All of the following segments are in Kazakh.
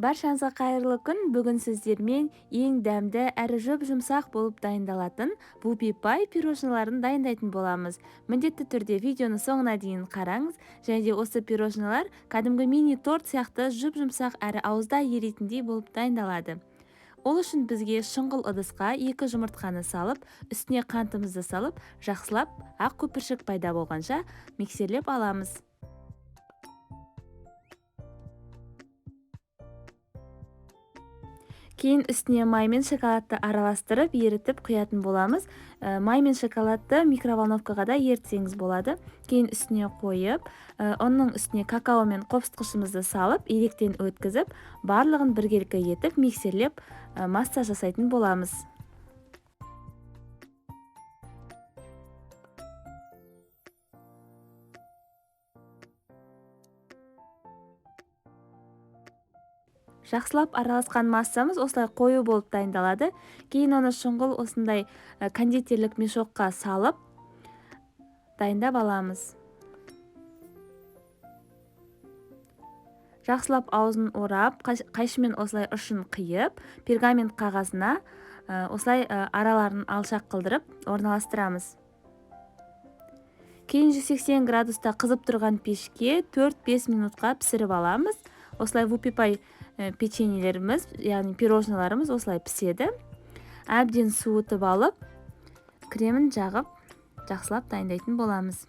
Баршаңызға қайырлы күн. Бүгін сіздермен ең дәмді әрі жұмсақ болып дайындалатын буби пай пирожноларын дайындайтын боламыз. Міндетті түрде видеоны соңына дейін қараңыз, және де осы пирожнолар кәдімгі мини торт сияқты жұмсақ әрі ауызда еритіндей болып дайындалады. Ол үшін бізге шұңғыл ыдысқа 2 жұмыртқаны салып, үстіне қантымызды салып, жақсылап ақ көпіршік пайда болғанша миксерлеп аламыз. Кейін үстіне май мен шоколадты араластырып, ерітіп құятын боламыз. Май мен шоколадты микроволновкаға да ерітсеңіз болады. Кейін үстіне қойып, оның үстіне какао мен қопсытқышымызды салып, електен өткізіп, барлығын біркелкі етіп, миксерлеп, масса жасайтын боламыз. Жақсылап араласқан массамыз осылай қою болып дайындалады. Кейін оны шұңғыл осындай кондитерлік мешокқа салып дайындап аламыз. Жақсылап аузын орап, қайшымен осылай ұшын қиып, пергамент қағазына осылай араларын алшақ қылдырып орналастырамыз. Кейін 180 градуста қызып тұрған пешке 4-5 минутқа пісіріп аламыз. Осылай вупи пай печеньелеріміз, яғни пирожноларымыз осылай піседі. Әбден суытып алып, кремін жағып, жақсылап дайындайтын боламыз.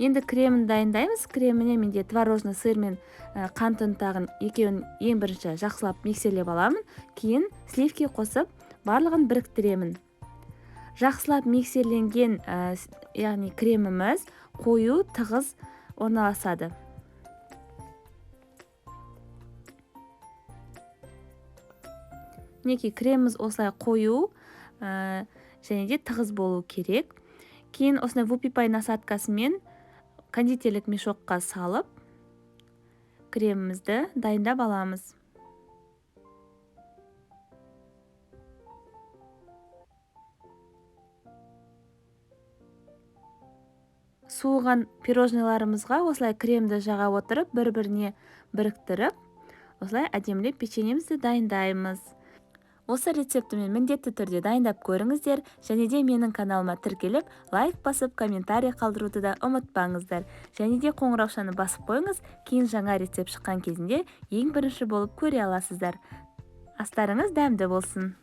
Енді кремін дайындаймыз. Креміне менде творожный сыр мен қант ұнтағын екеуін ең бірінші жақсылап миксерлеп аламын. Кейін сливки қосып, барлығын біріктіремін. Жақсылап миксерленген, яғни креміміз қою, тығыз орналасады. Мінекей креміміз осылай қою және де тығыз болу керек. Кейін осындай вупи пай насадкасымен кондитерлік мешокқа салып, кремімізді дайындап аламыз. Суыған пирожноларымызға осылай кремді жаға отырып, бір-біріне біріктіріп, осылай әдемілеп печеньемізді дайындаймыз. Осы рецептімен міндетті түрде дайындап көріңіздер, және де менің каналыма тіркеліп, лайк басып, комментарий қалдыруды да ұмытпаңыздар. Және де қоңыраушаны басып қойыңыз, кейін жаңа рецепт шыққан кезінде ең бірінші болып көре аласыздар. Астарыңыз дәмді болсын.